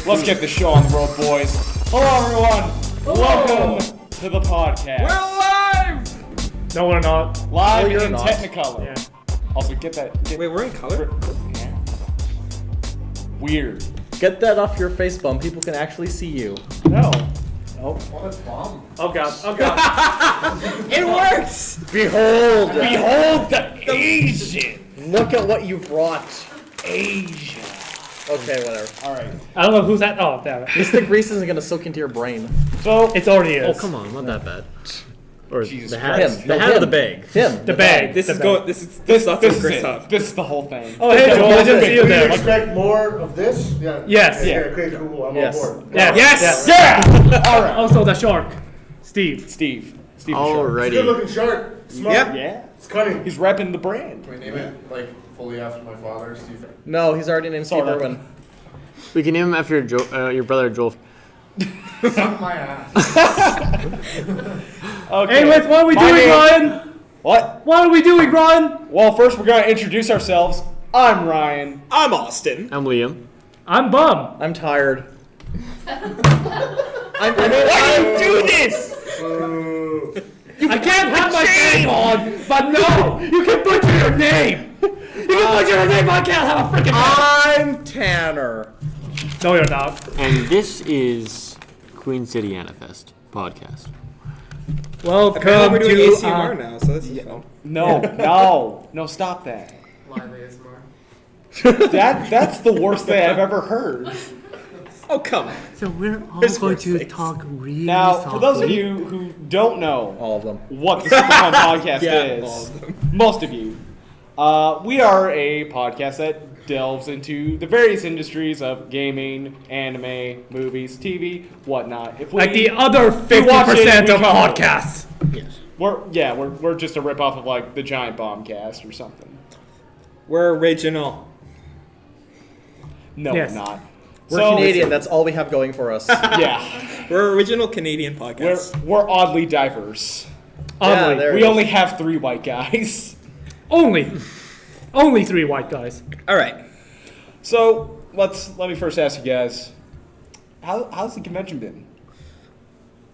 Let's get the show on the road, boys. Hello, everyone. Welcome to the podcast. We're live! No, we're not. Live you're in not. Technicolor. Yeah. Also, get that. Wait, we're in color? Yeah. Weird. Get that off your face, bum. People can actually see you. No. Nope. Oh god. Oh god. It works! Behold! Behold the Asian. Look at what you've wrought. Asia. Okay, whatever. All right. I don't know who's that. Oh, damn it. This thick grease isn't gonna soak into your brain. So It's already Oh, is. come on, not that bad. Or Jesus the hat, Christ. Him. the No, hat or him. the bag? Him. The bag. This The is bag. going. This is this stuff is with Chris it. up. This is the whole thing. Oh, hey, Joel. I didn't see you Do you there. expect more of this? Yeah. Yes. Okay, Yeah. okay, cool. I'm Yes. on board. Yeah. Yes! Yeah. All right. Also, the shark. Steve. Steve. Steve. Good Alrighty. looking shark. Smart. Yep. Yeah. It's cunning. He's repping the brand. Can we name it like fully after my father, Steve? No, he's already named Steve Sorry. Irwin. We can name him after your brother Joel. Suck my ass. Okay. Anyways, what are we My doing, name- Ryan? What? What are we doing, Ryan? Well, first we're gonna introduce ourselves. I'm Ryan. I'm Austin. I'm Liam. I'm bum. I'm tired. Why do you do this? I can't have my name on, but no, you can butcher your name. You can butcher your name, but I can't have a freaking I'm Tanner. No, you're not. And this is Queen City AniFest podcast. Welcome Apparently we're doing to ACMR now, so this is fun. No, stop that. Live ASMR. That's the worst thing I've ever heard. Oh, come on. So we're all There's going to worse talk really Now, for those of you who don't know All of them. what the Super Fun Podcast Yeah, all is, of them. most of you, we are a podcast that delves into the various industries of gaming, anime, movies, TV, whatnot. If we, like the other watch it, 50% we of cover it. podcasts. Yes. we're just a ripoff of like the Giant Bombcast or something. We're original. No, Yes. we're not. We're So- Canadian. That's all we have going for us. Yeah, We're original Canadian podcast. we're oddly diverse. Yeah, Oddly. there We it is. only have 3 white guys. Only 3 white guys. All right. So let me first ask you guys, how's the convention been?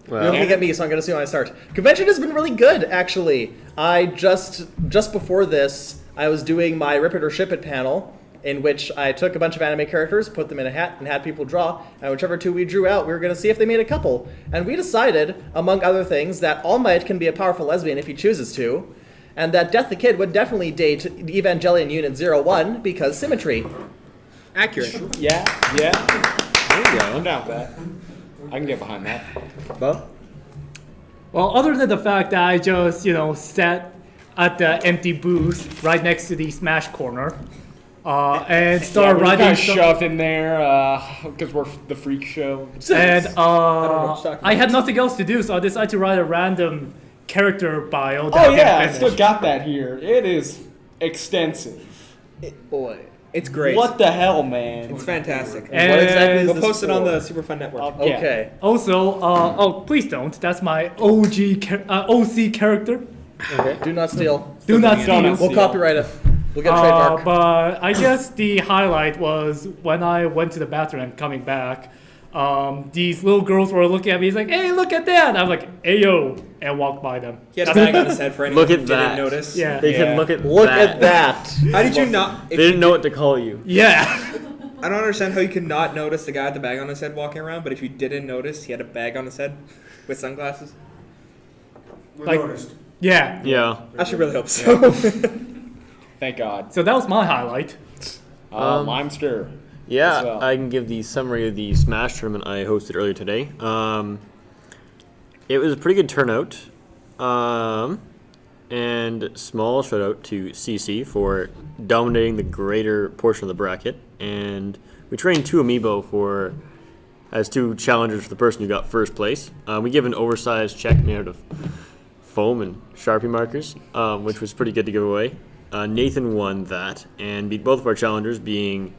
You're Well, looking at me, so I'm gonna see when I start. Convention has been really good, actually. I just before this, I was doing my Rip It or Ship It panel, in which I took a bunch of anime characters, put them in a hat, and had people draw. And whichever 2 we drew out, we were gonna see if they made a couple. And we decided, among other things, that All Might can be a powerful lesbian if he chooses to, and that Death the Kid would definitely date Evangelion Unit 01 because symmetry. Accurate. Yeah. there you I'm go. down with that. I can get behind that. Well, Well, other than the fact that I just, sat at the empty booth right next to the Smash corner, and started we're kind writing of some, shoved in there because we're the freak show. and know what you're talking I had nothing else to do, so I decided to write a random character bio. That Oh I yeah, I didn't still finish. got that here. It is extensive. boy. It's great. What the hell, man? It's fantastic. And What exactly is We'll this post it on for? the Super Fun Network. Yeah. Okay. Also, please don't. That's my OC character. Do not steal. Do not Do not steal. We'll copyright it. We'll get a trademark. But I guess the highlight was when I went to the bathroom and coming back, these little girls were looking at me. He's like, "Hey, look at that!" I'm like, "Hey yo," and walked by them. He had a bag on his head for anyone Look who at didn't that. notice. Yeah. They Yeah. can look at Look that. at that. How did you not? They didn't know what to call you. Yeah. I don't understand how you could not notice the guy with the bag on his head walking around, but if you didn't notice, he had a bag on his head with sunglasses. We Like- noticed. Yeah. Yeah. I should really hope so. Thank God. So that was my highlight. I'm stir. Yeah, So- I can give the summary of the Smash tournament I hosted earlier today. It was a pretty good turnout. And small shout out to CC for dominating the greater portion of the bracket. And we trained 2 amiibo as 2 challengers for the person who got first place. We gave an oversized check made out of foam and Sharpie markers, which was pretty good to give away. Nathan won that and beat both of our challengers, being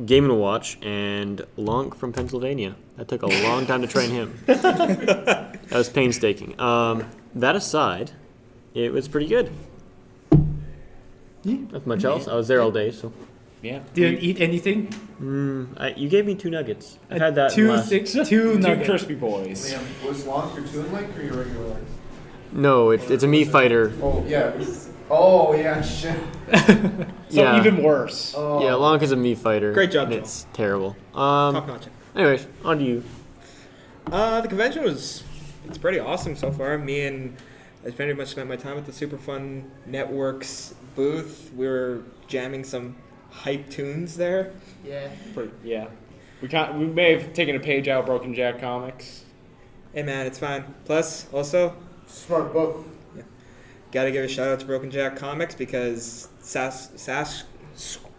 Game & Watch and Lonk from Pennsylvania. That took a long time to train him. That was painstaking. That aside, it was pretty good. Not much else. I was there all day, so. Yeah. Didn't eat anything. You gave me 2 nuggets. I've had that. Two last- two Two nuggets. crispy boys. Liam, was Lonk your tune like or your regular like? No, it's a me fighter. Oh yeah. Oh yeah, shit. So Yeah. even worse. Oh. Yeah, Lonk is a me fighter. Great job, and Joe. it's terrible. Top notch. Anyways, on to you. The convention it's pretty awesome so far. Me and I pretty much spent my time at the Superfun Networks booth. We were jamming some hype tunes there. Yeah. Yeah. We may have taken a page out of Broken Jack comics. Hey man, it's fine. Plus, also, Smart book. gotta give a shout out to Broken Jack Comics because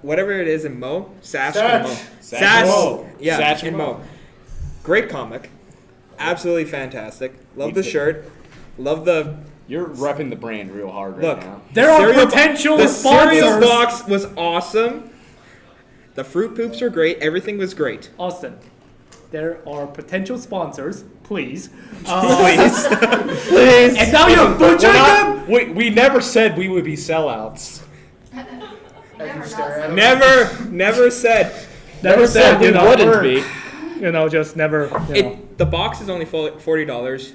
whatever it is in Mo, Satch. Mo. yeah, Satch in Mo. Mo. Great comic, absolutely fantastic. Love the shirt, love the You're repping the brand real hard right look. now. There are Cereal- potential The cereal sponsors. box was awesome. The Fruit Poops were great. Everything was great. Austin, there are potential sponsors. Please. Please. And now you're butchering them. We never said we would be sellouts. Never said. Never said we you know, wouldn't be. You know, just never. You know. The box is only $40.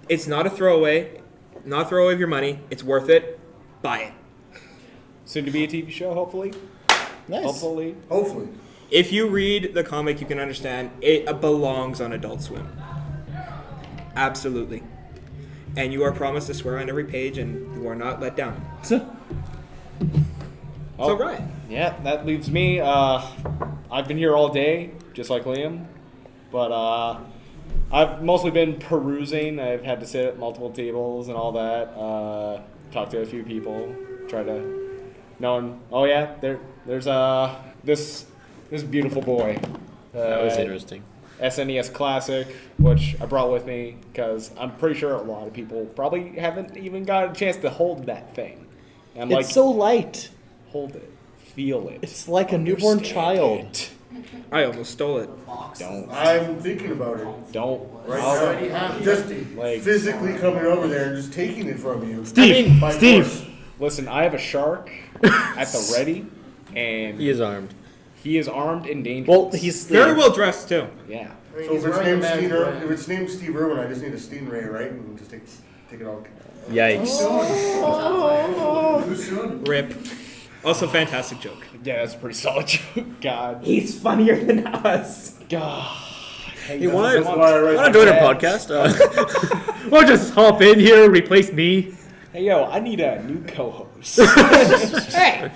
It's not a throwaway. Not throw away your money. It's worth it. Buy it. Soon to be a TV show, hopefully. Nice. Hopefully. Hopefully. If you read the comic, you can understand it belongs on Adult Swim. Absolutely. And you are promised to swear on every page, and you are not let down. So, Ryan. Yeah, that leaves me. I've been here all day, just like Liam. But I've mostly been perusing. I've had to sit at multiple tables and all that. Talk to a few people. Try to know. Oh yeah, there's this beautiful boy. That was interesting. SNES Classic, which I brought with me because I'm pretty sure a lot of people probably haven't even got a chance to hold that thing. And I'm It's so light. hold it, feel it. It's like a newborn understand child. it. I almost stole it. Don't, I'm thinking about it right right now. Just Like- physically coming over there and just taking it from you. Steve, By Steve. force. Listen, I have a shark at the ready, and He is armed. he is armed and dangerous. Well, he's Very well dressed, too. Yeah. I mean, So he's if it's wearing a named man's Steve, brand. if it's named Steve Irwin, I just need a Stingray, right? And just take it all. Yikes. Too soon. Rip. Also, fantastic joke. Yeah, that's a pretty solid joke. God. He's funnier than us. God. You want That's why I write to join my our ads. podcast? Or just hop in here, replace me. Hey, yo, I need a new co-host. Hey.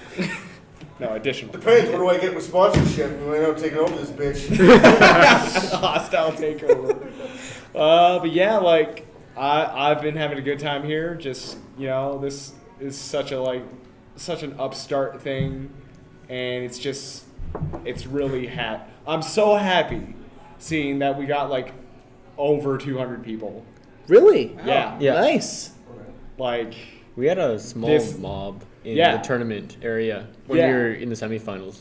No, additional. Depends. What do I get with sponsorship? We might not taking over this bitch. Hostile takeover. But yeah, like I've been having a good time here. Just this is such an upstart thing, and it's really I'm so happy seeing that we got like over 200 people. Really? Yeah, Yeah. Nice. like We had a small This- mob in Yeah. the tournament area when Yeah. we were in the semifinals.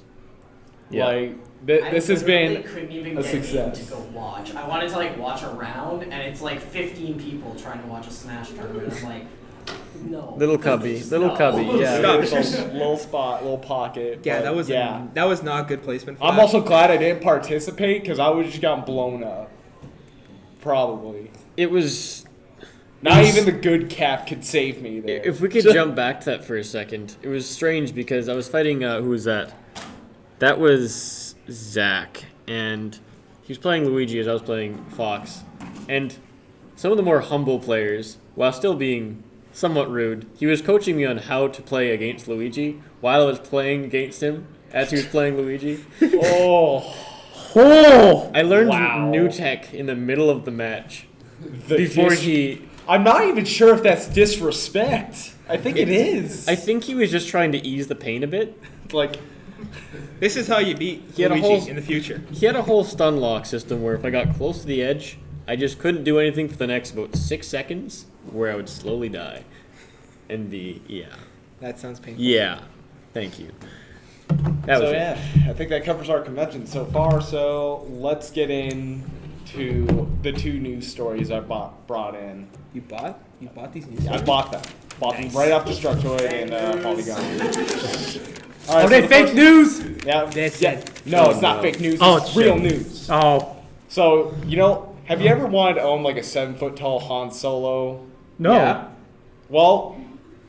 Yeah. like this has been couldn't even a get in success. to go watch. I wanted to like watch around, and it's like 15 people trying to watch a Smash tournament. I'm like, no. Little cubby, little cubby, yeah. Stop. little spot, little pocket. Yeah, but that was not good placement for I'm that. also glad I didn't participate because I would have just gotten blown up. Probably. It was. Not even the good cap could save me there. If we could jump back to that for a second, it was strange because I was fighting. Who was that? That was Zach, and he was playing Luigi as I was playing Fox. And some of the more humble players, while still being somewhat rude, he was coaching me on how to play against Luigi while I was playing against him as he was playing Luigi. oh, I learned Wow. new tech in the middle of the match the before dis- he. I'm not even sure if that's disrespect. I think it is. I think he was just trying to ease the pain a bit. like. This is how you beat He had a Luigi whole- in the future. He had a whole stun lock system where if I got close to the edge, I just couldn't do anything for the next about 6 seconds, where I would slowly die. And That sounds painful. yeah, thank you. That was So it. yeah, I think that covers our convention so far. So let's get into the two news stories I brought in. You bought these new I bought them. Bought them right off Destructoid and Polygon. All right, Are so they the fake first- news? Yeah. That's yeah. it. No, Oh, it's not no. fake news. Oh, It's real shit. news. Oh, So, have you ever wanted to own like a 7-foot tall Han Solo? no. Yeah. Well,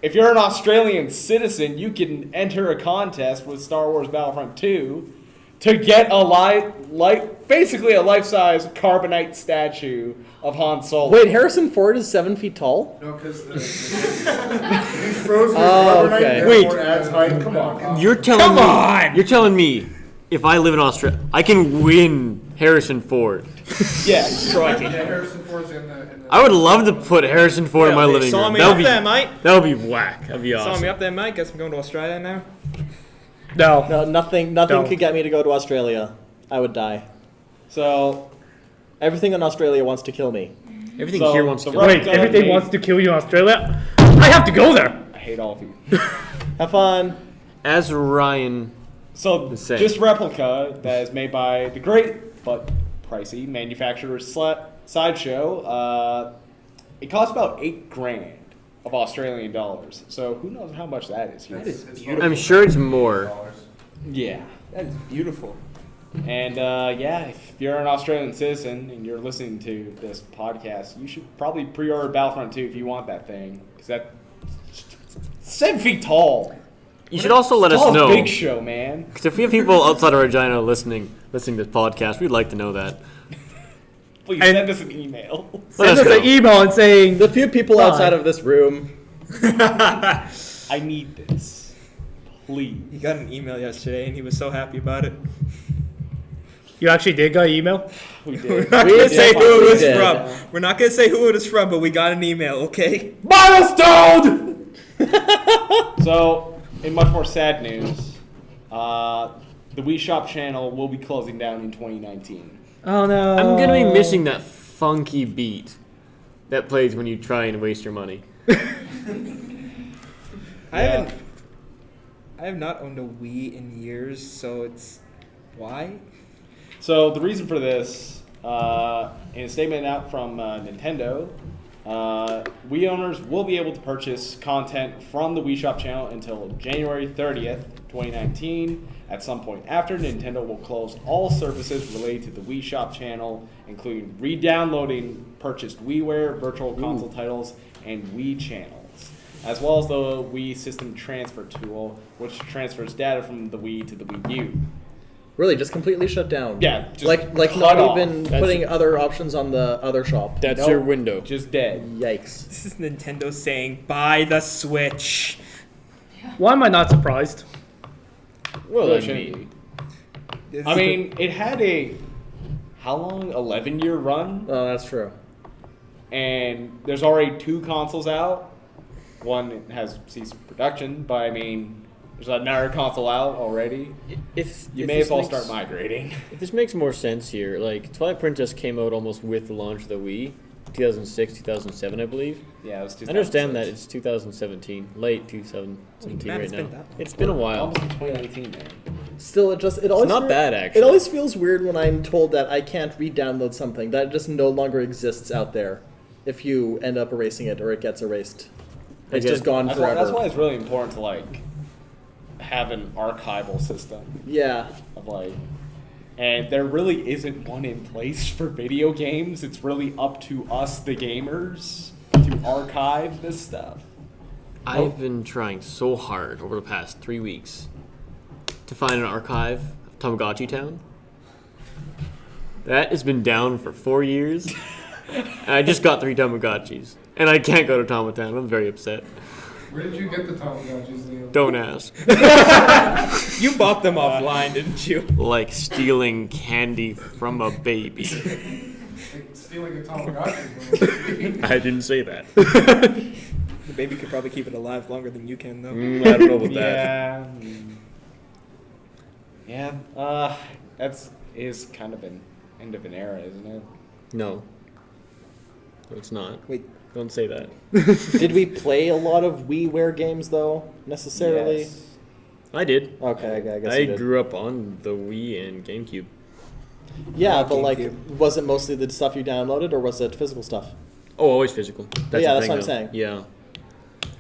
if you're an Australian citizen, you can enter a contest with Star Wars Battlefront 2 to get basically a life-size carbonite statue of Han Solo. Wait, Harrison Ford is 7 feet tall? No, because he's frozen with Oh, carbonite, okay. therefore Wait. adds height. Come on. You're telling Come me. on! You're telling me if I live in Australia, I can win Harrison Ford. Yeah. Yeah, Harrison Ford's in the. I would love to put Harrison Ford in my living Saw room. me That up would be there, mate. that would be whack. That'd be Saw me awesome. up there, mate. Guess I'm going to Australia now. No. No, nothing No. could get me to go to Australia. I would die. So, Everything in Australia wants to kill me. Everything So, here wants the to. right- Wait, Replica everything made- wants to kill you in Australia? I have to go there! I hate all of you. Have fun. As Ryan, So, Insane. this replica that is made by the great but pricey manufacturer Sideshow, it costs about $8,000 of Australian dollars. So, who knows how much that is here? It's I'm sure it's more. Yeah. That is beautiful. And if you're an Australian citizen and you're listening to this podcast, you should probably pre-order Battlefront 2 if you want that thing. Because that's 7 feet tall. You should also let us Tall as know. Big Show, man. Because if we have people outside of Regina listening to this podcast, we'd like to know that. Please And- send us an email. Let Send us us know. an email and saying, The few people Bye. outside of this room. I need this. Please. He got an email yesterday and he was so happy about it. you actually did get an email? We did. We're not going to did. say who it We was did. from. We're not going to say who it was from, but we got an email, okay? Milestone! So, in much more sad news, the Wii Shop channel will be closing down in 2019. Oh no. I'm going to be missing that funky beat that plays when you try and waste your money. I have not owned a Wii in years, so it's why? So the reason for this, in a statement out from Nintendo, Wii owners will be able to purchase content from the Wii Shop channel until January 30th, 2019. At some point after, Nintendo will close all services related to the Wii Shop channel, including re-downloading purchased WiiWare, Virtual Console titles, and Wii channels, as well as the Wii System Transfer tool, which transfers data from the Wii to the Wii U. Really, just completely shut down. Yeah, just like cut not off. even That's- putting other options on the other shop. That's Nope. your window. Just dead. Yikes. This is Nintendo saying, buy the Switch. Why am I not surprised? Well, Really that'd shouldn't be. be. I mean, it had a how long? 11-year run, Oh, that's true. and there's already 2 consoles out. One has ceased production, but I mean, there's another console out already. If You if may this as well makes- start migrating. If this makes more sense here, like Twilight Princess came out almost with the launch of the Wii, 2006, 2007, I believe. Yeah, it was I understand that 2006. it's 2017, late 2017 Man, right it's now. been that long. It's been a while. Almost in 2018, man. Still, it always not bad, actually. It always feels weird when I'm told that I can't re-download something that just no longer exists out there. If you end up erasing it or it gets erased, it's Okay. just gone That's why, forever. that's why it's really important to like have an archival system Yeah. of like. And there really isn't one in place for video games. It's really up to us, the gamers, to archive this stuff. I've been trying so hard over the past 3 weeks to find an archive of Tamagotchi Town. That has been down for 4 years. And I just got 3 Tamagotchis. And I can't go to Tamatown. I'm very upset. Where did you get the Tamagotchis, Leo? Don't ask. You bought them offline, didn't you? Like stealing candy from a baby. Like stealing a Tamagotchi. I didn't say that. The baby could probably keep it alive longer than you can, though. I don't know about that. Yeah. That's is kind of an end of an era, isn't it? No. No, it's not. Wait, Don't say that. Did we play a lot of WiiWare games though, necessarily? Yes. I did. Okay, I guess I you did. grew up on the Wii and GameCube. Yeah, but GameCube. like, was it mostly the stuff you downloaded or was it physical stuff? Oh, always physical. That's yeah, the that's thing, what I'm though. saying. Yeah.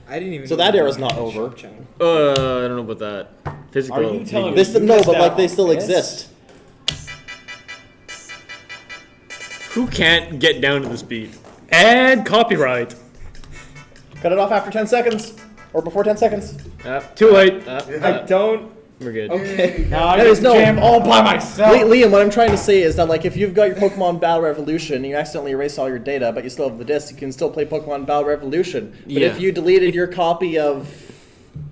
I didn't even. So go that to era's the not shop over. channel. I don't know about that. physical. Are you telling medium. me- No, missed but out like they on still this? exist. Who can't get down to the speed? And copyright. Cut it off after 10 seconds. Or before 10 seconds. Too late. I don't. We're good. Okay. Now I There get is to no- jam all by myself. Liam, what I'm trying to say is that like if you've got your Pokemon Battle Revolution and you accidentally erase all your data, but you still have the disc, you can still play Pokemon Battle Revolution. But Yeah. if you deleted your copy of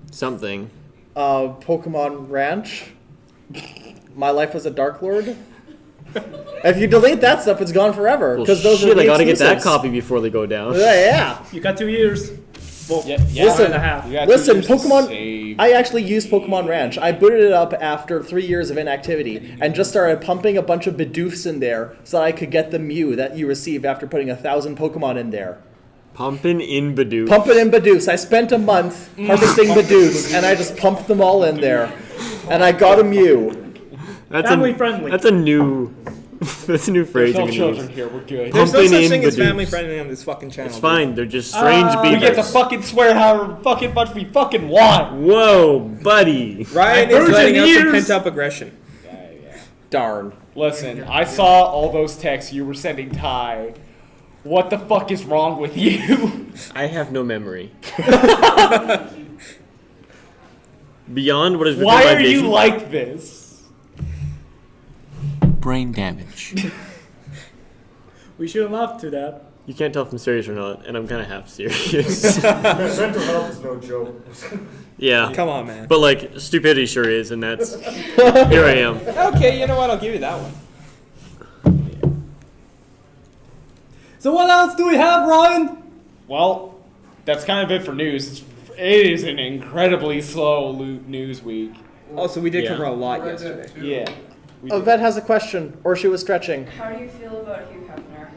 Something. Pokemon Ranch, My Life as a Dark Lord, if you delete that stuff, it's gone forever. Well, Because those shit, are I gotta get that exclusives. copy before they go down. Yeah. You got 2 years. Well, Yeah, one and a half. You got 2 Listen, years to Pokemon. save. I actually used Pokemon Ranch. I booted it up after 3 years of inactivity and just started pumping a bunch of Bidoofs in there so that I could get the Mew that you receive after putting 1,000 Pokemon in there. Pumping in Badoo. Pumping in Bidoofs. I spent a month harvesting Bidoofs and I just pumped them all in there. And I got a Mew. That's Family friendly. That's a new. That's a new There's phrase. no I'm gonna children use. here. We're good. There's no Pumping such in thing as Badoops. family friendly on this fucking channel. It's fine. They're just strange We beavers. get to fucking swear however fucking much we fucking want. Whoa, buddy. Dude. Ryan is Virgin letting out some years. pent up aggression. Darn. Listen, I saw all those texts you were sending Ty. What the fuck is wrong with you? I have no memory. Beyond what is within Why my are you vision. like this? Brain damage. We shouldn't laugh to that. You can't tell if I'm serious or not, and I'm kind of half serious. Mental health is no joke. Yeah. Come on, man. But like stupidity sure is, and that's here I am. Okay, you know what? I'll give you that one. So what else do we have, Ryan? Well, that's kind of it for news. It is an incredibly slow news week. Also, we did Yeah. cover a lot Right there, yesterday. too. Yeah. we Oh, did. Vet has a question, or she was stretching. How do you feel about Hugh Hefner?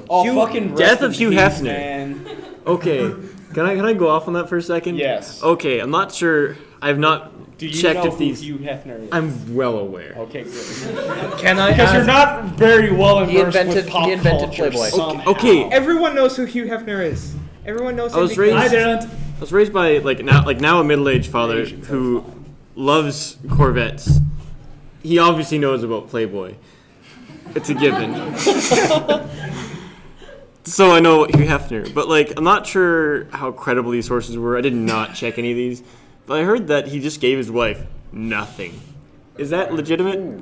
Oh, Hugh- fucking death rest of in Hugh peace, Hefner. Man. Okay. Can I go off on that for a second? Yes. Okay, I'm not sure. I've not Do you checked know if who these. Hugh Hefner is? I'm well aware. Okay, good. Can I Because you're ask? not very well He immersed invented- with pop he invented culture Playboy. somehow. Okay. Everyone knows who Hugh Hefner is. Everyone knows I him was because- raised- I didn't. I was raised by now a middle-aged father who loves Corvettes. He obviously knows about Playboy. It's a given. So I know Hugh Hefner, but like I'm not sure how credible these sources were. I did not check any of these, but I heard that he just gave his wife nothing. Is that legitimate? Is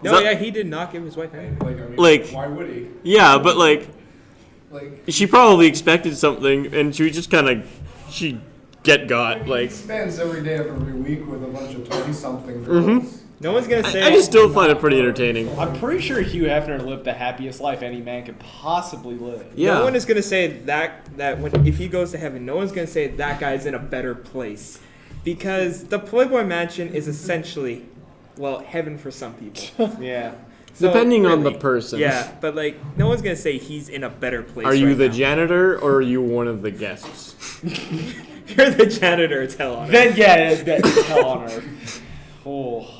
No, that- yeah, he did not give his wife anything. Like, I mean, Like- why would he? Yeah, but like Like, she probably expected something, and she was just kind of she got he like. spends every day of every week with a bunch of 20-something Mm-hmm. girls. No one's gonna say. I just still find it pretty entertaining. I'm pretty sure Hugh Hefner lived the happiest life any man could possibly live. Yeah. No one is gonna say that when if he goes to heaven, no one's gonna say that guy's in a better place, because the Playboy Mansion is essentially, well, heaven for some people. Yeah. So, Depending on the really, person. Yeah, but like, no one's gonna say he's in a better place. Are you right the now. janitor or are you one of the guests? You're the janitor. It's hell on earth. Then yeah, that's hell on earth. Oh.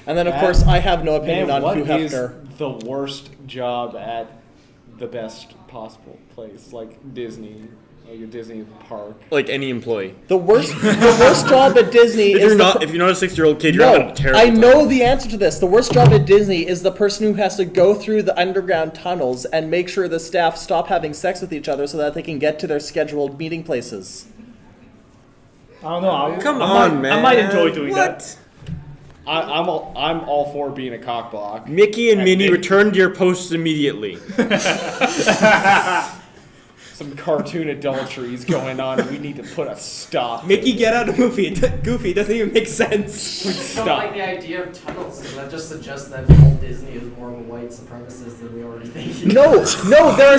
And then, of That- course, I have no opinion Man, on what Hugh is Hefner. the worst job at the best possible place, like Disney, like a Disney park? Like any employee. The worst job at Disney If is you're the not if you're not a 6-year-old kid, you're No, having a terrible I time. know the answer to this. The worst job at Disney is the person who has to go through the underground tunnels and make sure the staff stop having sex with each other so that they can get to their scheduled meeting places. I don't know. Come I on, might, I might man. enjoy doing that. What? I'm all for being a cock block. Mickey and And Minnie they- return to your posts immediately. Some cartoon adultery is going on, and we need to put a stop. Mickey, get out of Goofy. Goofy, it doesn't even make sense. I don't Stop. like the idea of tunnels, because that just suggests that Walt Disney is more of a white supremacist than we already think. No, there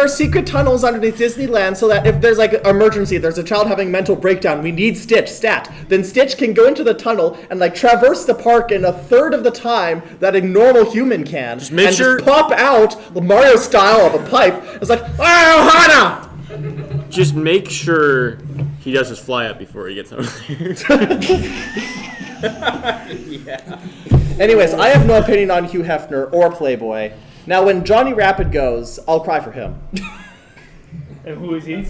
are secret tunnels underneath Disneyland so that if there's like an emergency, there's a child having mental breakdown, we need Stitch, stat. Then Stitch can go into the tunnel and like traverse the park in a third of the time that a normal human can. Just make and sure- just pop out Mario style of a pipe. It's like, oh, Hana! Just make sure he does his fly up before he gets out there. Yeah. Anyways, I have no opinion on Hugh Hefner or Playboy. Now, when Johnny Rapid goes, I'll cry for him. And who is he?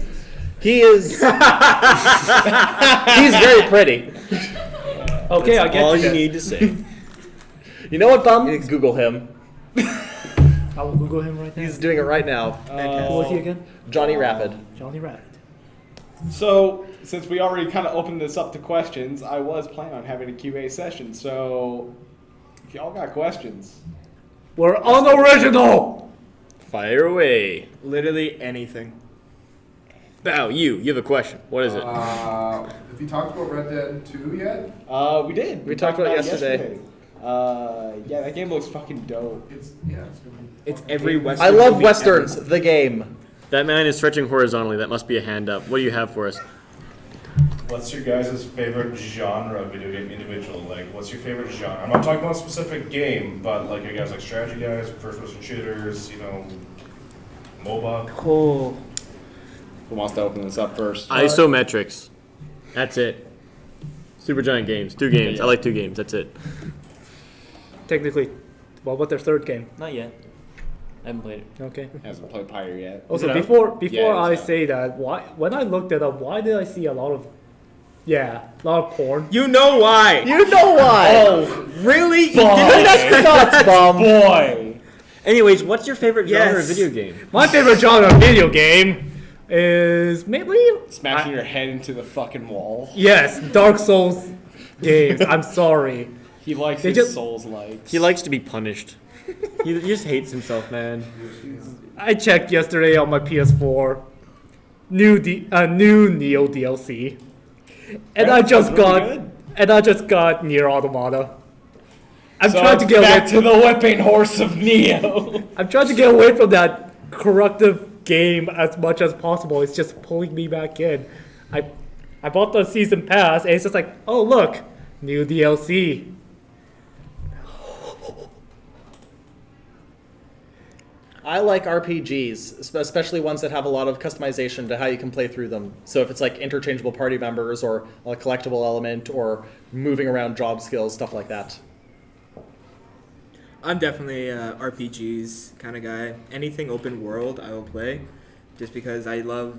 He is. He's very pretty. Okay, That's I get all you you then. need to say. You know what, Bum? Google him. I will Google him right now. He's doing it right now. Who was he again? Johnny Rapid. Johnny Rabbit. So, since we already kind of opened this up to questions, I was planning on having a QA session. So, if y'all got questions, We're unoriginal! Fire away. Literally anything. Bow, you have a question. What is it? Have you talked about Red Dead 2 yet? we did. We talked about it yesterday. Yeah, that game looks fucking dope. It's gonna be. It's every Western. I love movie westerns. ever. The game. That man is stretching horizontally. That must be a hand up. What do you have for us? What's your guys' favorite genre of video game individual? Like, what's your favorite genre? I'm not talking about a specific game, but like, you guys like strategy guys, first-person shooters, MOBA? Cool. Who wants to open this up first? Isometrics. That's it. Supergiant games. 2 games. Yeah. I like 2 games. That's it. Technically, what about their third game? Not yet. I haven't played it. Okay. Hasn't played Pyre yet. Also, it out? before Yeah, I it's out. say that, when I looked it up, why did I see a lot of porn? You know why? You know why? Really? You Connect the dots, Bum. Boy! Anyways, what's your favorite genre of Yes. video game? My favorite genre of video game is mainly Smashing your head into the fucking wall. yes, Dark Souls games. I'm sorry. He likes They his just- Souls likes. He likes to be punished. He just hates himself, man. I checked yesterday on my PS4, new Neo DLC, and That I just sounds really got good. Nier Automata. I'm So trying to get back away. to the whipping horse of Neo. I'm trying to get away from that corruptive game as much as possible. It's just pulling me back in. I bought the season pass, and it's just like, oh look, new DLC. I like RPGs, especially ones that have a lot of customization to how you can play through them. So if it's like interchangeable party members or a collectible element or moving around job skills, stuff like that. I'm definitely a RPGs kind of guy. Anything open world, I will play, just because I love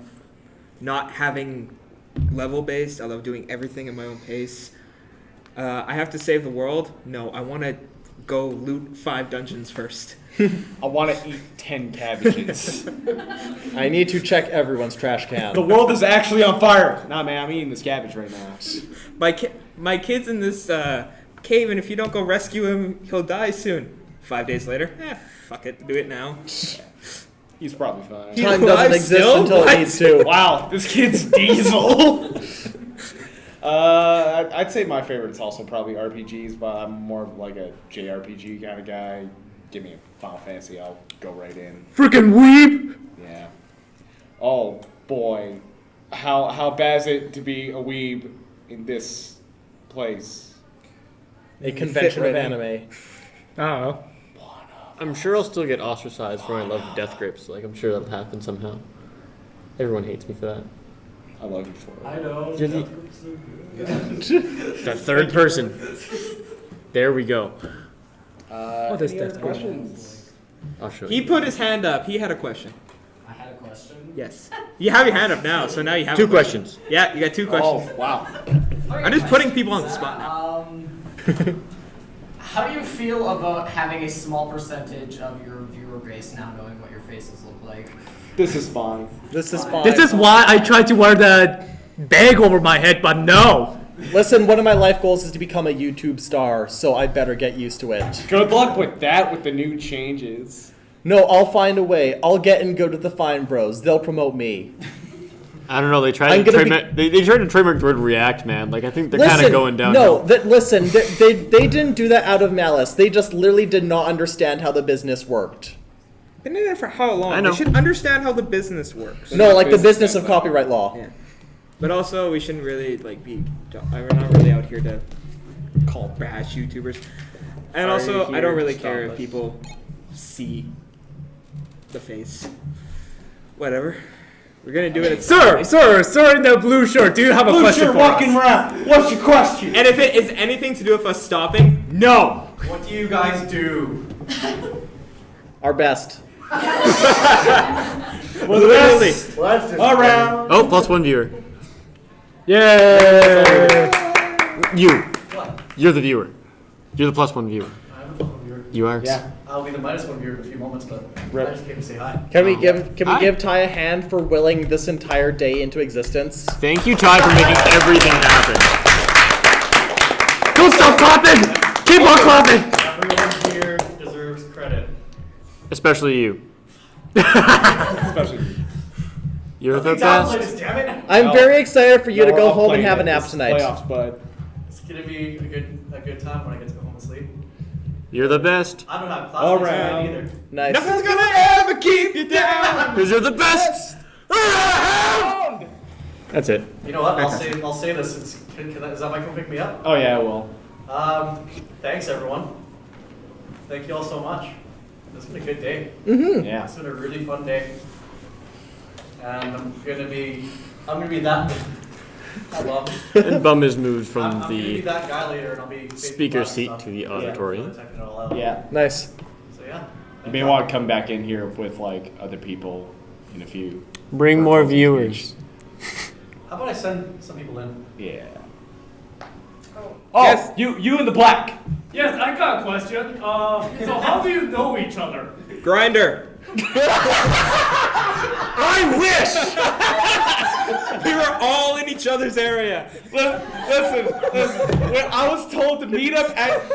not having level based. I love doing everything at my own pace. I have to save the world. No, I want to go loot 5 dungeons first. I want to eat 10 cabbages. I need to check everyone's trash can. The world is actually on fire. Nah, man, I'm eating this cabbage right now. My kid's in this cave, and if you don't go rescue him, he'll die soon. 5 days later, fuck it, do it now. He's probably fine. He- Time doesn't alive exist still? until What? it needs to. Wow, this kid's diesel. I'd say my favorite's also probably RPGs, but I'm more of like a JRPG kind of guy. Give me a Final Fantasy, I'll go right in. Freaking weeb! Yeah. Oh boy, how bad is it to be a weeb in this place? A convention of right in. anime. I don't know. I'm sure I'll still get ostracized for my love of death grips. Like, I'm sure that'll happen somehow. Everyone hates me for that. I love you for it. I know. You're the- The third person. There we go. What is Any that? other questions? I'll show He you. put his hand up. He had a question. I had a question. Yes. You have your hand up now, so now you have 2 a question. questions. Yeah, you got 2 questions. Oh wow. I'm just putting people on the spot now. How do you feel about having a small percentage of your viewer base now knowing what your faces look like? This is fine. This is fine. This is why I tried to wear that bag over my head, but no. Listen, one of my life goals is to become a YouTube star, so I better get used to it. Good luck with that with the new changes. No, I'll find a way. I'll get and go to the Fine Bros. They'll promote me. I don't know. They tried I'm to gonna trademark. They tried to trademark the word react, man. Like, I think they're kind of going down. No, listen, they didn't do that out of malice. They just literally did not understand how the business worked. Been in there for how long? I know. We should understand how the business works. No, like the business business of guys, like- copyright law. Yeah. But also, we shouldn't really be. We're not really out here to call bash YouTubers. And Are also, you I don't here really to care stop if us? people see the face. Whatever. We're gonna do it. At Sir in the blue shirt, do you have a question for us? around. What's your question? And if it is anything to do with us stopping, no. What do you guys do? Our best. Literally. Well, that's just Around. Oh, plus 1 viewer. Yay! You. You're the viewer. You're the +1 viewer. I'm a welcome viewer. You are. Yeah. I'll be the -1 viewer in a few moments, but Right. I just came to say hi. Can we give Hi. Ty a hand for willing this entire day into existence? Thank you, Ty, for making everything happen. Don't stop clapping! Keep on clapping! Everyone here deserves credit. Especially you. Especially. You're the Downplay best. this, damn it! I'm No. very excited for you to No, go I'll home play and have a it. nap This is tonight. Playoffs, bud. It's gonna be a good time when I get to go home and sleep. You're the best. I don't have class All next week around. either. Nice. Nothing's gonna ever keep you down. Because you're the best. That's it. You know what? I'll say this. Is that microphone pick me up? Oh yeah, well. Thanks everyone. Thank you all so much. It's been a good day. Yeah. It's been a really fun day. And I'm gonna be that. Well, And Bum is moved I'm from gonna be the that guy later, and I'll be speaker seat to the auditorium. Yeah. Nice. So yeah. You may want to come back in here with like other people in a few. Bring more viewers. How about I send some people in? Yeah. Oh. Yes. You in the black. Yes, I got a question. So how do you know each other? Grindr. I wish! We were all in each other's area. Listen. When I was told to meet up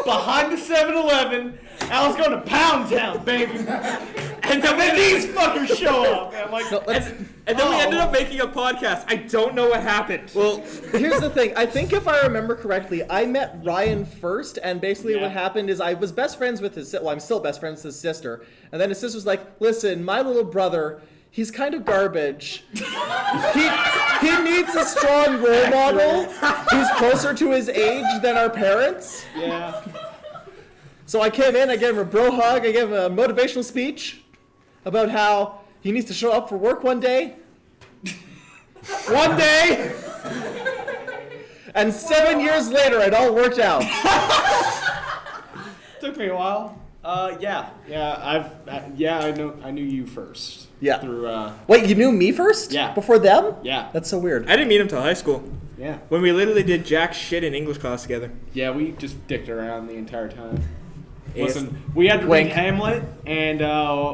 behind the 7-Eleven, I was going to Pound Town, baby. And then these fuckers show up. And I'm like, And then we ended up making a podcast. I don't know what happened. Well, here's the thing. I think if I remember correctly, I met Ryan first, and basically Yeah. what happened is I was best friends with I'm still best friends with his sister. And then his sister was like, listen, my little brother, he's kind of garbage. He needs a strong role model who's closer to his age than our parents. yeah. So I came in, I gave him a bro hug, I gave him a motivational speech about how he needs to show up for work one day. One day! And 7 years later, it all worked out. Took me a while. Yeah. I knew you first. Yeah. Through Wait, you knew me first? Yeah. Before them? yeah. That's so weird. I didn't meet him till high school. Yeah. When we literally did jack shit in English class together. Yeah, we just dicked around the entire time. Yes. Listen, we had to Wink. read Hamlet, and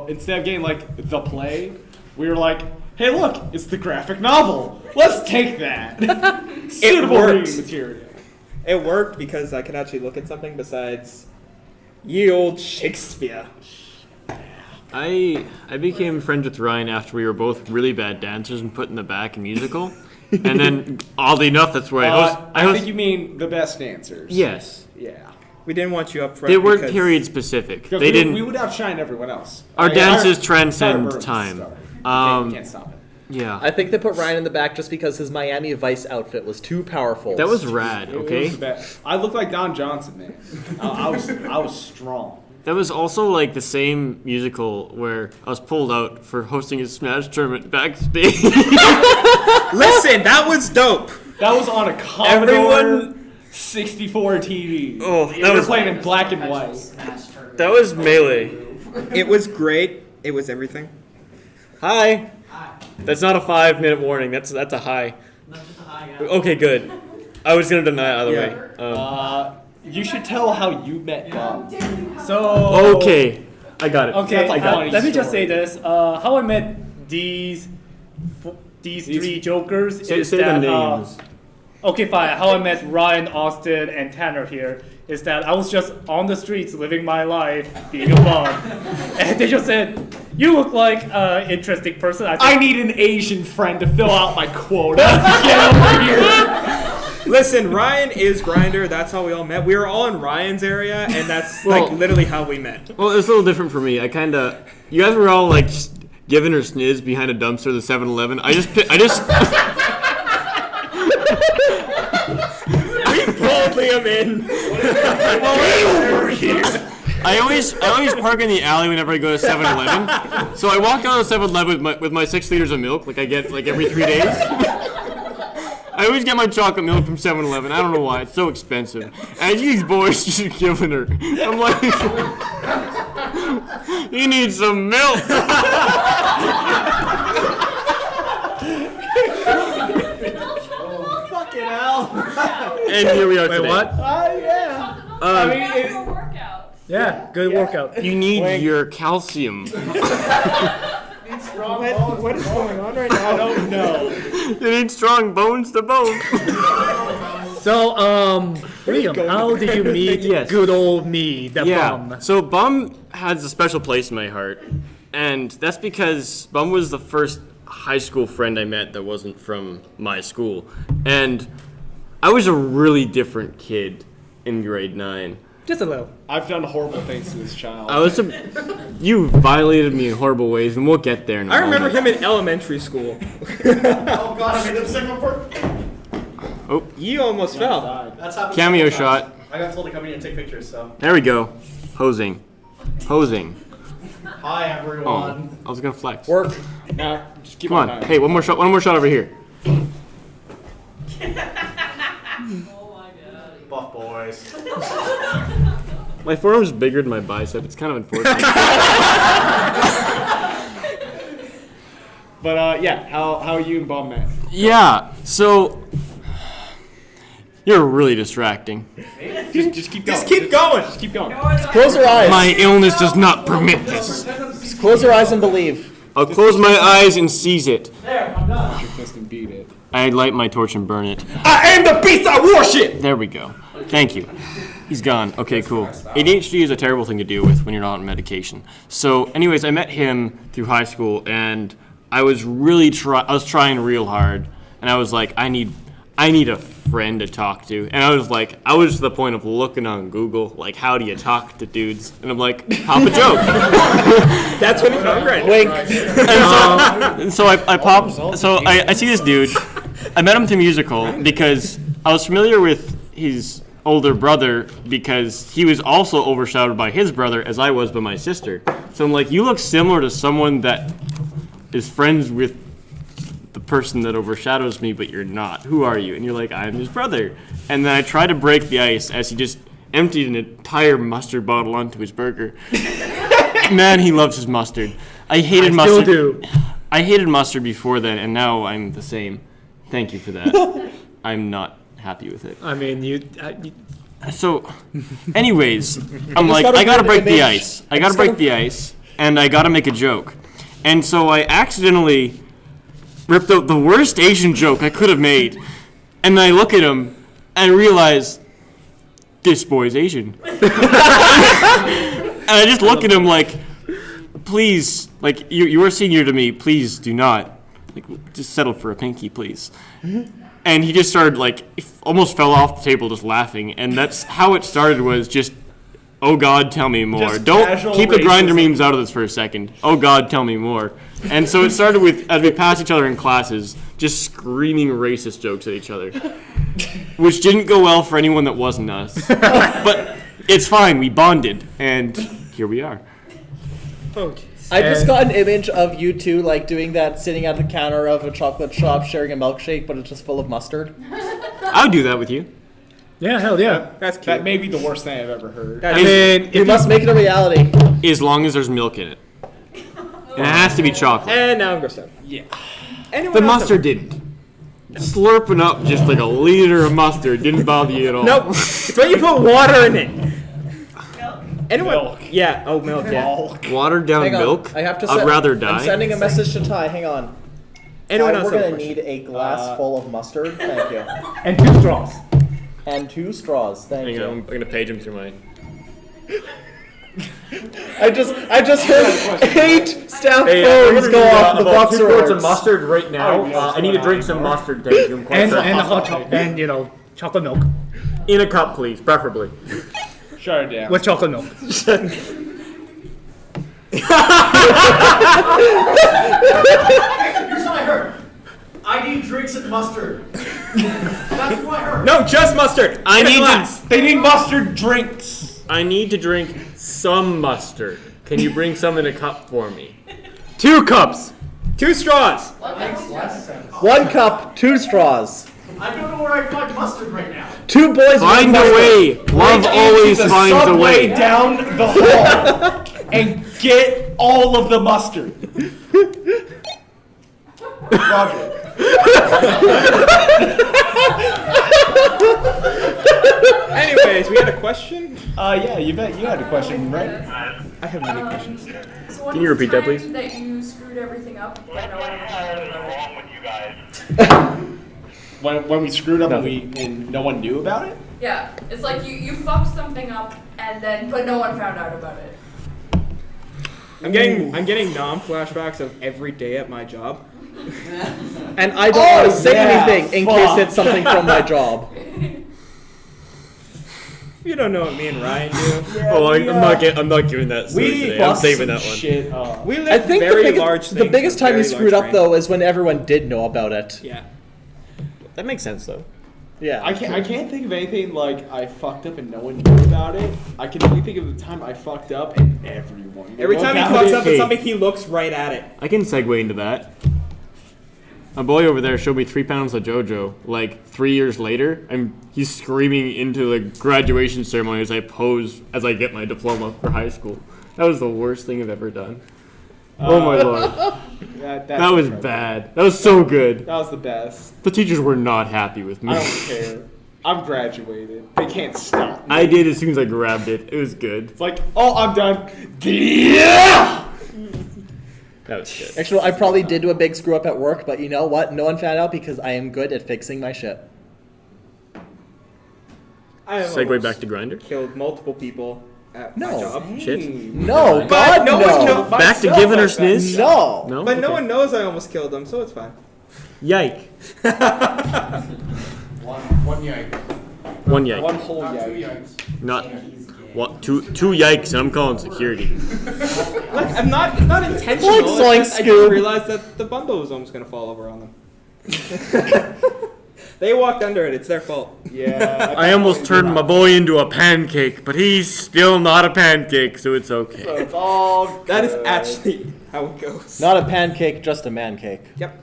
instead of getting like the play, we were like, "Hey, look, it's the graphic novel. Let's take that." Suitable worked. reading material. It worked because I could actually look at something besides ye old Shakespeare. I became friends with Ryan after we were both really bad dancers and put in the back in musical. And then, oddly enough, that's where I think you mean the best dancers. Yes. Yeah. We didn't want you up front. They weren't because period specific. Because They we didn't. would outshine everyone else. Our Like, dances our transcend room's time. star. Um, You can't stop it. Yeah. I think they put Ryan in the back just because his Miami Vice outfit was too powerful. That was rad, It was okay? the best. I looked like Don Johnson, man. I was strong. That was also like the same musical where I was pulled out for hosting a Smash tournament backstage. Listen, that was dope. That was on a Commodore 64 TV. Oh, They that were was playing in black and white. that was Melee. It was great. It was everything. Hi. That's not a 5-minute warning. That's a high. That's just a high Okay, good. I was gonna deny it either Yeah. way. You should tell how you met Bob. So Okay, I got it. Okay, That's a funny let me just say story. this. How I met these three jokers Say is the that names. okay, fine. How I met Ryan, Austin, and Tanner here is that I was just on the streets living my life, being a bum, and they just said, "You look like an interesting person." I said, need an Asian friend to fill out my quota. Get over here. Listen, Ryan is Grindr. That's how we all met. We were all in Ryan's area, and that's Well- like literally how we met. Well, it's a little different for me. You guys were all like just giving her sniz behind a dumpster at the 7-Eleven. I just We pulled Liam in. I always park in the alley whenever I go to 7-Eleven. So I walked out of 7-Eleven with my 6 liters of milk, like I get like every 3 days. I always get my chocolate milk from 7-Eleven. I don't know why. It's so expensive. And these boys just giving her. I'm like, you need some milk. Fucking hell. And here we are Wait, today. what? Yeah. Yeah, good workout. You need your calcium. What is going on right now? I don't know. You need strong bones to bone. So, Liam, how did you meet Yes. good old me, the bum? So Bum has a special place in my heart, and that's because Bum was the first high school friend I met that wasn't from my school, and I was a really different kid in grade 9. Just a little. I've done horrible things to this child. You violated me in horrible ways, and we'll get there in a I remember moment. him in elementary school. Oh god, I made the second part. Oh, You almost fell. That's happened cameo several times. shot. I got told to come here and take pictures, so. There we go. Hosing. Hi, Oh, everyone. I was gonna flex. Work. Nah, just keep Come on. Hey, one more shot over here. Buff boys. My forearm's bigger than my bicep. It's kind of unfortunate. But yeah, how you and Bum met? Yeah, so you're really distracting. Just keep going. Just keep going. Just keep going. Close your eyes. My illness does not permit this. Just close your eyes and believe. I'll close my eyes and seize it. There, I'm done. Your fist and beat it. I light my torch and burn it. I am the beast I worship! There we go. Thank you. He's gone. Okay, cool. ADHD is a terrible thing to deal with when you're not on medication. So, anyways, I met him through high school, and I was really trying real hard, and I was like, I need a friend to talk to, and I was to the point of looking on Google, like, how do you talk to dudes? And I'm like, pop a joke. That's when he found Grindr. Wink. And so I pop. So I see this dude. I met him through musical because I was familiar with his older brother because he was also overshadowed by his brother as I was by my sister. So I'm like, you look similar to someone that is friends with the person that overshadows me, but you're not. Who are you? And you're like, I'm his brother. And then I try to break the ice as he just emptied an entire mustard bottle onto his burger. Man, he loves his mustard. I hated mustard. Still do. I hated mustard before then, and now I'm the same. Thank you for that. I'm not happy with it. I mean, you So, anyways, I'm like, gotta I gotta create an break the image. ice. I gotta break the ice, and I gotta make a joke. And so I accidentally ripped out the worst Asian joke I could have made. And then I look at him, and I realize, this boy's Asian. And I just look at him like, please, like, you're a senior to me, please do not, like, just settle for a pinky, please. And he just started, like, almost fell off the table just laughing. And that's how it started, was just, oh God, tell me more. Just Don't casual keep the Grindr racism. memes out of this for a second. Oh God, tell me more. And so it started with, as we passed each other in classes, just screaming racist jokes at each other. Which didn't go well for anyone that wasn't us. But it's fine, we bonded, and here we are. Oh, jeez. I just got an image of you two like doing that, sitting at the counter of a chocolate shop, sharing a milkshake, but it's just full of mustard. I would do that with you. yeah, hell yeah. That's cute. That may be the worst thing I've ever heard. I mean, You must make it a reality. As long as there's milk in it. And it has to be chocolate. And now I'm grossed out. Yeah. Anyone The else mustard didn't. Slurping up just like a liter of mustard didn't bother you at all. Nope. It's when you put water in it. Anyone? Milk. Yeah. Oh, milk. Yeah. Watered down Hang on. milk? I have to. I'd rather I'm die. sending a message to Ty. Hang on. Anyone Ty, else? we're have a gonna question? need a glass full of mustard. Thank you. and 2 straws. And 2 straws. Thank Hang you. on, I'm gonna page him through my. I just heard 8 staff Hey, phones go off the box alerts. mustard right now. Oh, yes, I need to drink some mustard, thank you. I'm quite And sorry. hot chocolate, and chocolate milk In a cup, please, preferably. Shut it down. with chocolate milk. Here's what I heard. I need drinks and mustard. That's what I heard. No, just mustard. I In a need glass. They need mustard drinks. I need to drink some mustard. Can you bring some in a cup for me? 2 cups. 2 straws. That makes less sense. 1 cup, 2 straws. I don't know where I find mustard right now. 2 boys. Find one a mustard. way. Love always the finds a subway way. down the hall and get all of the mustard. Roger. Anyways, we had a question. Yeah, you had a question, right? I have many questions. So Can you repeat that, please? That you screwed everything up, but no one ever found out about it. When we screwed up and no one knew about it? Yeah, it's like you fucked something up but no one found out about it. I'm getting flashbacks of every day at my job. And I don't want to say anything in case it's something from my job. You don't know what me and Ryan do. I'm not giving that story today. I'm saving that one. Shit up. We I live think very large things. the biggest with time you very screwed large up though is when everyone did know about it. brains. Yeah. That makes sense though. Yeah. I can't think of anything like I fucked up and no one knew about it. I can only think of the time I fucked up and everyone knew Every time he about fucks it. up at something, he looks right at it. I can segue into that. My boy over there showed me 3 pounds of JoJo. Like 3 years later, he's screaming into the graduation ceremony as I pose as I get my diploma for high school. That was the worst thing I've ever done. Oh my lord, that was bad. That was so good. That was the best. The teachers were not happy with me. I don't care. I'm graduated. They can't stop me. I did as soon as I grabbed it. It was good. It's like, oh, I'm done. Yeah! That was good. Actually, I probably did do a big screw up at work, but you know what? No one found out because I am good at fixing my shit. I have Segue almost back to Grindr. killed multiple people at my No. job. Shit. No, God, no one no. knows. Back to giving her sniz. No. No. But no Okay. one knows I almost killed them, so it's fine. Yike. One yike. One yike. One whole Not two yike. yikes. Not what? Two yikes, and I'm calling security. Look, it's not intentional. Like It's Zoink just I Scoop. didn't realize that the bundle was almost gonna fall over on them. They walked under it. It's their fault. Yeah. I almost turned my boy into a pancake, but he's still not a pancake, so it's So okay. it's all good. That is actually how it goes. Not a pancake, just a man cake. Yep.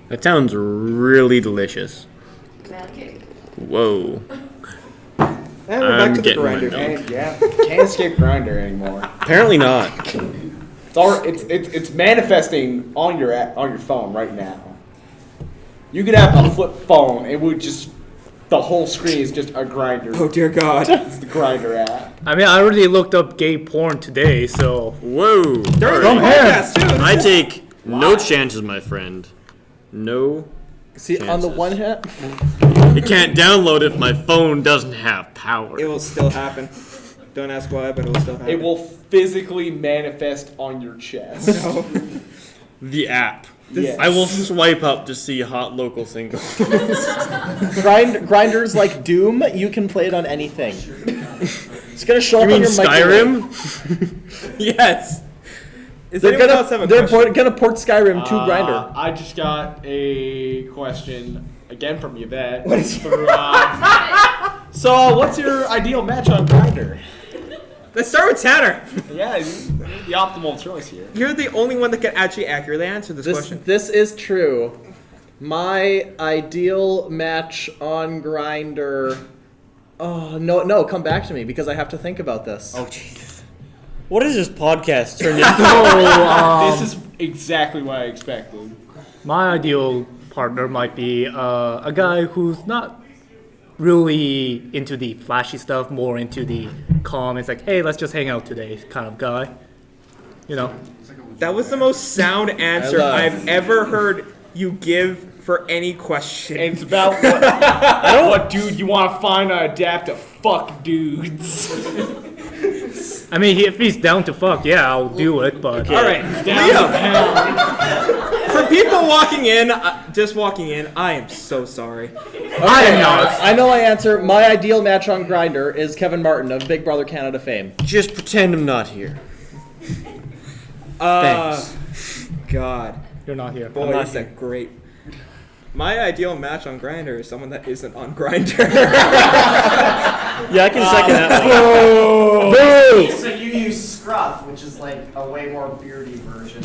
That sounds really delicious. Man cake. Whoa. And we're back I'm to the getting my grinder. milk. And, yeah. Can't escape Grindr anymore. Apparently not. It's manifesting on your phone right now. You could have a flip phone. It would just the whole screen is just a Grindr. Oh dear God. It's the Grindr app. I mean, I already looked up gay porn today, so Whoa. During the Come here. podcast too. I take no chances, my friend. No. See, on the chances. one hand, You can't download if my phone doesn't have power. It will still happen. Don't ask why, but it will still happen. It will physically manifest on your chest. No. The app. Yes. I will swipe up to see hot local singles. Grindr's like Doom. You can play it on anything. It's gonna show You up on mean your microwave. Skyrim? Yes. Is They're anyone else have a question? gonna port Skyrim to Grindr. I just got a question again from Yvette. What is through, so, what's your ideal match on Grindr? Let's start with Tanner. Yeah, the optimal choice here. You're the only one that can actually accurately answer this question. This is true. My ideal match on Grindr. Oh no! Come back to me because I have to think about this. Oh, Jesus. What is this podcast turned into? This is exactly what I expected. my ideal partner might be a guy who's not really into the flashy stuff, more into the calm. It's like, hey, let's just hang out today kind of guy. You know? That was the most sound answer I've ever heard you give for any question. And it's about what dude you want to find and adapt to fuck dudes. I mean, if he's down to fuck, yeah, I'll do it, but... All right, Liam. For people walking in, just walking in, I am so sorry. I am not. I know my answer. My ideal match on Grindr is Kevin Martin of Big Brother Canada fame. Just pretend I'm not here. Thanks. God. You're not here. Boy, that's a great... My ideal match on Grindr is someone that isn't on Grindr. Yeah, I can second that one. So you use Scruff, which is like a way more beardy version.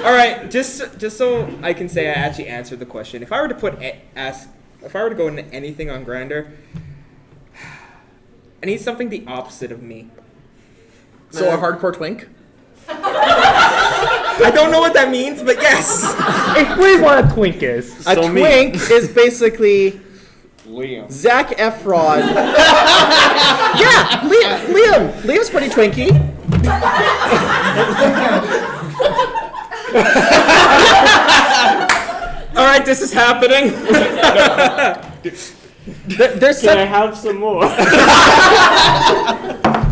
All right, just so I can say I actually answered the question. If I were to go into anything on Grindr, I need something the opposite of me. So a hardcore twink? I don't know what that means, but yes. Explain what a twink is. A twink is basically Liam. Zac Efron. Yeah, Liam. Liam's pretty twinky. All right, this is happening. There's Can I have some more?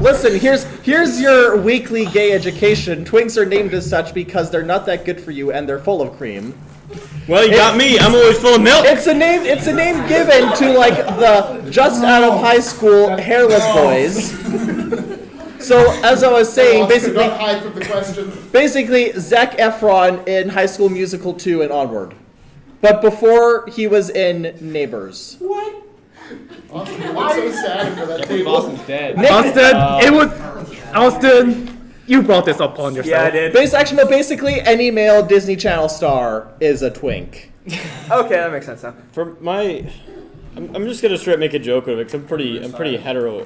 Listen, here's your weekly gay education. Twinks are named as such because they're not that good for you and they're full of cream. Well, you got me. I'm always full of milk. It's a name given to like the just out of high school hairless boys. So as I was saying, Could not hide from the question. basically Zac Efron in High School Musical 2 and onward. But before he was in Neighbors. Austin, why so sad for that I believe table? Austin's dead. Austin, you brought this upon yourself. Yeah, I did. Basically any male Disney Channel star is a twink. Okay, that makes sense now. For my, I'm just gonna straight make a joke of it because I'm pretty hetero.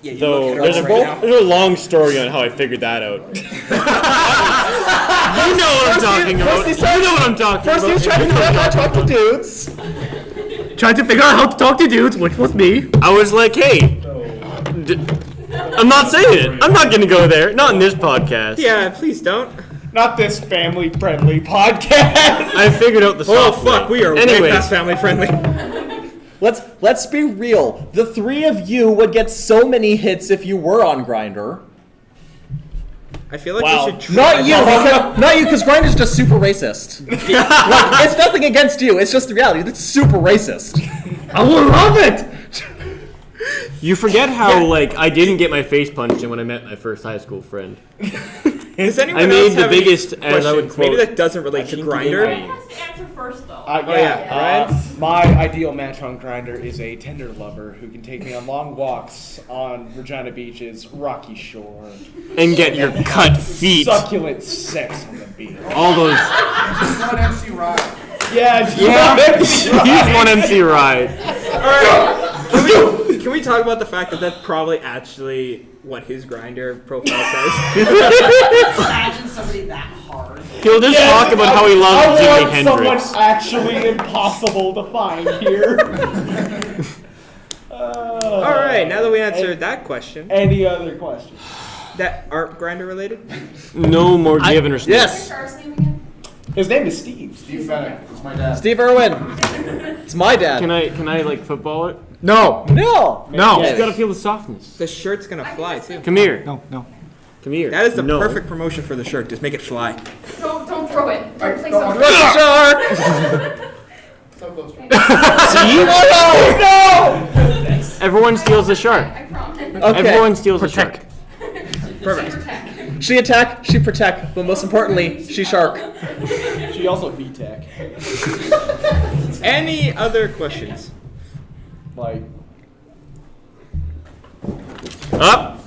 Yeah, you Though look there's at a, it right now. there's a long story on how I figured that out. You know what I'm talking about. You know what I'm talking First he about. was trying to figure out how to talk to dudes. Trying to figure out how to talk to dudes, which was me. I was like, hey, I'm not saying it. I'm not gonna go there. Not in this podcast. Yeah, please don't. Not this family-friendly podcast. I figured out the Oh soft way. fuck, we are way Anyways, past family friendly. Let's be real. The three of you would get so many hits if you were on Grindr. I feel like Wow. we should try. Not you, because Grindr's just super racist. Like, it's nothing against you. It's just the reality. It's super racist. I will love it. you forget how like I didn't get my face punched in when I met my first high school friend. Does anyone I else made the have any biggest, as I would questions? quote. Maybe that doesn't relate to Grindr. Ryan has to answer first, though. My ideal match on Grindr is a Tinder lover who can take me on long walks on Regina Beach's rocky shore. And get your cut feet. Succulent sex on the beach. All those. One MC Ryan. Yeah, He's one MC ride. Can we talk about the fact that that's probably actually what his Grindr profile says? Imagine somebody that hard. He'll just talk about how he loves Jimi I want Hendrix. someone actually impossible to find here. All right, now that we answered that question, Any other questions? that aren't Grindr related. No more giving or snitching. Yes. Char's name again? His name is Steve. Steve Fennick. It's my dad. Steve Irwin. It's my dad. Can I like football it? No. No. No. You just gotta feel the softness. The shirt's gonna fly too. Come here. No. Come here. That is the No. perfect promotion for the shirt. Just make it fly. Don't throw it. Don't say no, something. Rush the shark. So close. Everyone steals the shark. I promise. Okay. Everyone steals the shark. Perfect. Protect. She attack, she protect, but most importantly, she shark. She also VTech. Any other questions? Like, Up.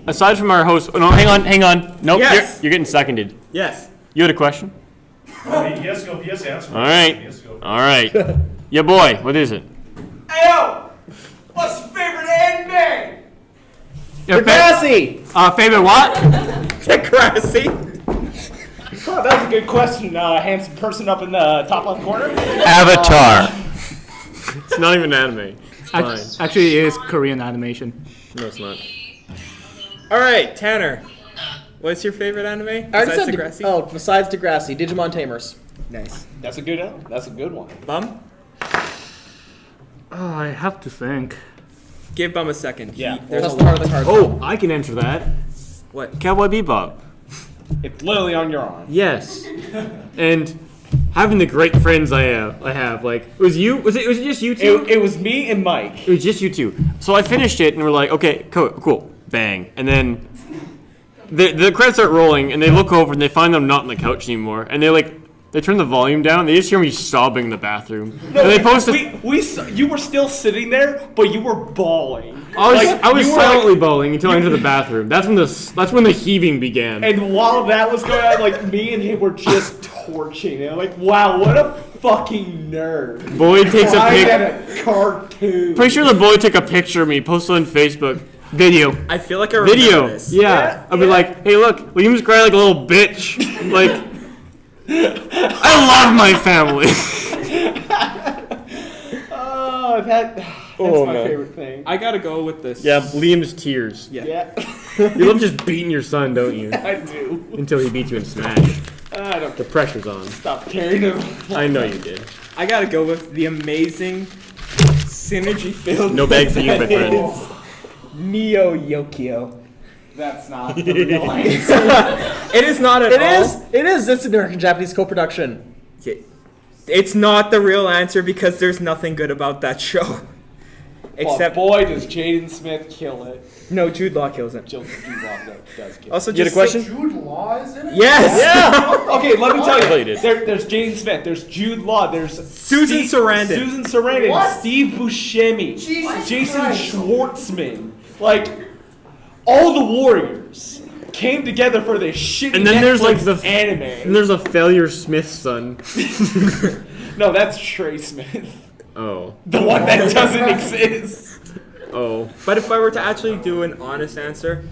Aside from our host, no, hang on. Nope, Yes. you're getting seconded. Yes. You had a question? Oh, he has to go. He has to answer. All right. He has to go. All right. Yeah, boy. What is it? Ayo! What's your favorite anime? Your Degrassi. favorite what? Degrassi. Oh, that's a good question. Handsome person up in the top left corner. Avatar. It's not even anime. It's fine. Actually, it is Korean animation. No, it's not. All right, Tanner. What's your favorite anime? I already Besides said Degrassi? besides Degrassi, Digimon Tamers. Nice. That's a good one. Bum? Oh, I have to think. Give Bum a second. Yeah. There's That's a the lot. hard. Oh, I can answer that. What? Cowboy Bebop. It's literally on your arm. Yes. And having the great friends I have, like, it was you? Was it just you two? It was me and Mike. It was just you two. So I finished it and we're like, okay, cool, bang. And then the credits start rolling and they look over and they find I'm not on the couch anymore. And they turn the volume down. They just hear me sobbing in the bathroom. No, and they post you were still sitting there, but you were bawling. I was you were silently bawling until I entered the bathroom. That's when the heaving began. And while that was going on, like, me and him were just torching it. Like, wow, what a fucking nerd. Boyd takes a Crying pic. at a cartoon. Pretty sure the boy took a picture of me, posted on Facebook. Video. I feel like I remember Video. this. Yeah. I'd be like, hey, look, Liam's crying like a little bitch. Like, I love my family. Oh, that's Oh, my man. favorite thing. I gotta go with this. Yeah, Liam's tears. Yeah. You love just beating your son, don't you? I do. Until he beats you in Smash. I don't The pressure's on. stop carrying him. I know you did. I gotta go with the amazing synergy-filled. No bag for you, my friend. Neo Yokio. That's not the real answer. It is not at It all. is. It is. It's an American-Japanese co-production. It's not the real answer because there's nothing good about that show. Except, boy, does Jaden Smith kill it. no, Jude Law kills it. Jude Law does kill it. Also, You had a just question? Jude Law is in it? Yes. Yeah. Okay, let me tell I thought you you. did. There's Jaden Smith. There's Jude Law. There's Susan Sarandon. Susan Sarandon. What? Steve Buscemi. Jesus Jason Christ. Schwartzman. Like all the Warriors came together for this shitty And then there's like Netflix the anime. And there's a failure Smith son. No, that's Trey Smith. Oh. The one that doesn't exist. Oh. But if I were to actually do an honest answer,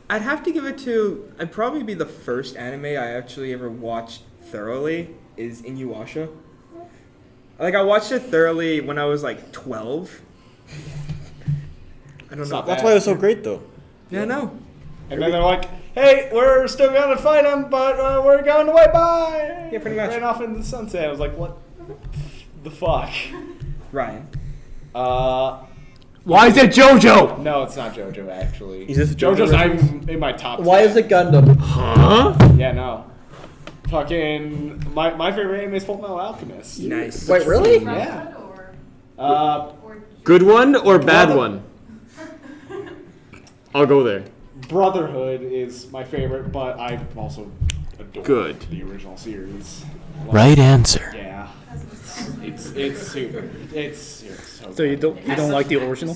I'd have to give it to. I'd probably be the first anime I actually ever watched thoroughly is Inuyasha. Like I watched it thoroughly when I was like 12. I don't know. That's why it was so great, though. Yeah, no. And then they're like, "Hey, we're still gonna fight him, but we're going away. Bye." Yeah, pretty much. Ran off into the sunset. I was like, "What the fuck?" Ryan. Why is it JoJo? No, it's not JoJo actually. Is this a JoJo JoJo's not reference? even in my top. Why 10. is it Gundam? Huh? Yeah, no. Fucking my favorite anime is Full Metal Alchemist. Nice. Wait, really? Yeah. Or Good one or bad Brother- one? I'll go there. Brotherhood is my favorite, but I also adore Good. the original series. Right answer. Yeah. It's super. It's so. So you don't like the original?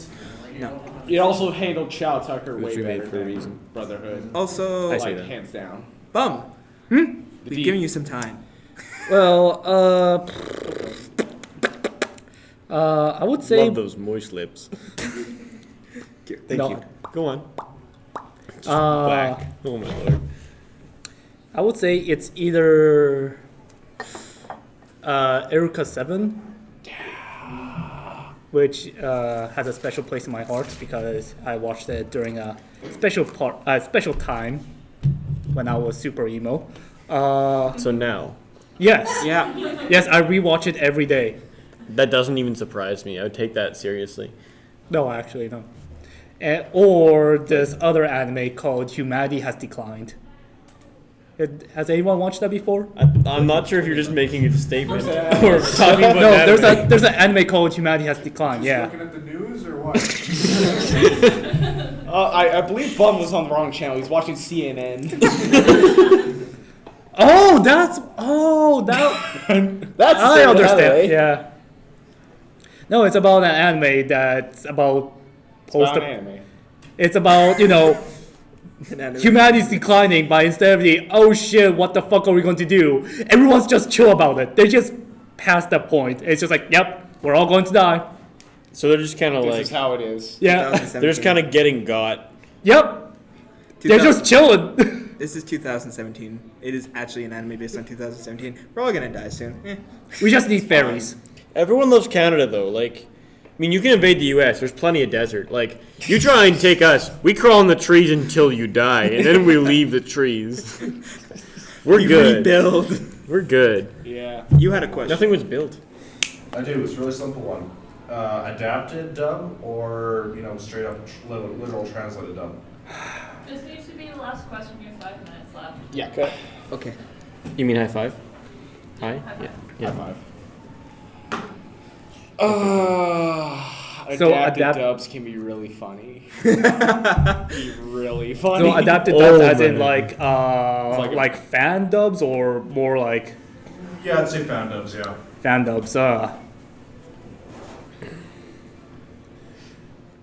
No. It also handled Chow Tucker way Which we made better for a than reason. Brotherhood. Also, I see Like that. hands down. Bum. The We've given you some time. Well, I would say Love those moist lips. Thank No. you. Go on. uh, Oh my lord. I would say it's either Erica 7, which has a special place in my heart because I watched it during a special time when I was super emo. So now, Yes, Yeah. yes, I rewatch it every day. that doesn't even surprise me. I would take that seriously. No, actually, no. Or this other anime called Humanity Has Declined. Has anyone watched that before? I'm not sure if you're just making a statement or talking about No, anime. there's an anime called Humanity Has Declined. Yeah. Looking at the news or what? I believe Bum was on the wrong channel. He's watching CNN. That's That's the I same understand. anime. Yeah. No, it's about an anime that's about About anime. It's about humanity's declining, but instead of the oh shit, what the fuck are we going to do? Everyone's just chill about it. They just past that point. It's just like, yep, we're all going to die. So they're just kind of This like is how it is. Yeah. they're just kind of getting got. Yep. They're just chilling. This is 2017. It is actually an anime based on 2017. We're all gonna die soon. We just need fairies. Everyone loves Canada though. Like, I mean, you can invade the U.S. There's plenty of desert. Like, you try and take us, we crawl in the trees until you die, and then we leave the trees. We're We good. rebuild. We're good. Yeah. You had a question. Nothing was built. I do. It's a really simple one. Adapted dub or straight up literal translated dub. this needs to be the last question. You have 5 minutes left. Yeah. Okay. Okay. You mean high five? High? Yeah. High five. So Adapted dubs can be really funny. Be really funny. So adapted Oh, dubs as in man. like fan dubs or more like Yeah, I'd say fan dubs. Yeah. fan dubs.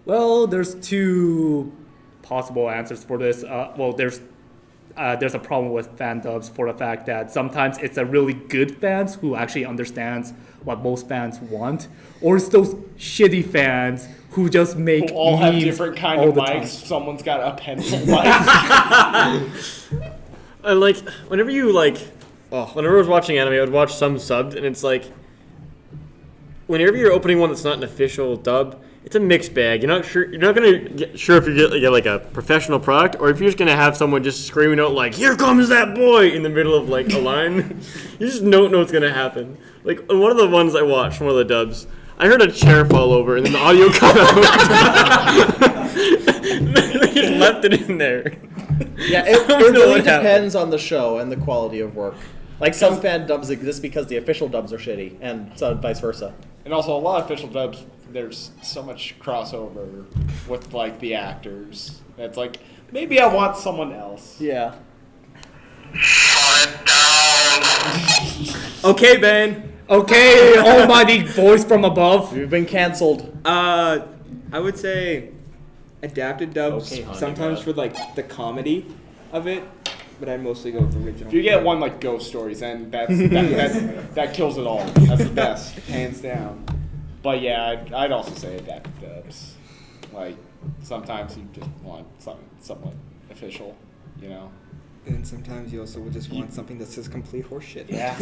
Well, there's two possible answers for this. Well, there's there's a problem with fan dubs for the fact that sometimes it's a really good fans who actually understands what most fans want, or it's those shitty fans who just make Who all have memes different kind all of the mics. time. Someone's got a pencil mic. Like, whenever you, like, whenever I was watching anime, I would watch some subbed, and it's like, whenever you're opening one that's not an official dub, it's a mixed bag. You're not gonna get sure if you get like a professional product, or if you're just gonna have someone just screaming out like, "Here comes that boy!" in the middle of like a line. You just don't know what's gonna happen. Like on one of the ones I watched, one of the dubs, I heard a chair fall over, and then the audio cut out. They just left it in there. Yeah, it really depends on the show and the quality of work. Like some fan dubs exist because the official dubs are shitty, and so vice versa. And also, a lot of official dubs, there's so much crossover with like the actors. That's like, maybe I want someone else. Yeah. Okay, Ben. Okay, almighty voice from above. We've been canceled. I would say adapted dubs Okay, honey, sometimes God. for like the comedy of it, but I'd mostly go with the original. If you get one like Ghost Stories, then that kills it all. That's the best, hands down. But yeah, I'd also say adapted dubs. Like sometimes you just want something somewhat official, you know. And sometimes you also would just want something that says complete horseshit. Yeah.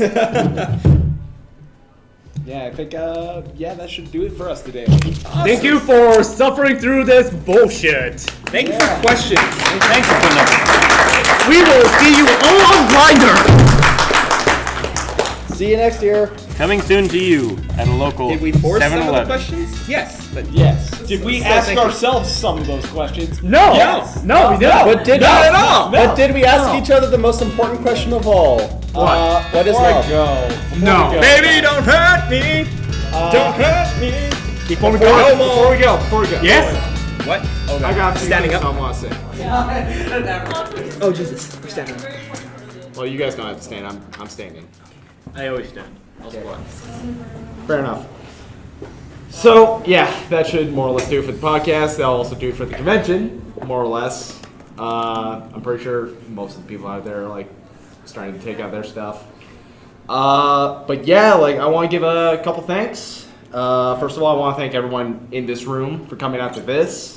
Yeah, I think that should do it for us today. Thank you for suffering through this bullshit. Thank you for questions. Thanks for putting up. We will see you all on Grindr. See you next year. Coming soon to you at a local Did we force some of the 7-Eleven. questions? Yes, but Yes. Did we ask thank you. ourselves some of those questions? No. Yes. No, we didn't. But did Not at all. But did we ask each other the most important question of all? What is Before I love? go, No. baby, don't hurt me. Don't hurt me. Before we go. Yes. What? I got a few Standing things up. I want to say. Oh Jesus, we're standing up. Well, you guys don't have to stand. I'm standing. I always stand. I'll squat. Fair enough. So, yeah, that should more or less do it for the podcast. That'll also do it for the convention, more or less. I'm pretty sure most of the people out there are, like, starting to take out their stuff. But, yeah, like, I want to give a couple thanks. First of all, I want to thank everyone in this room for coming out to this.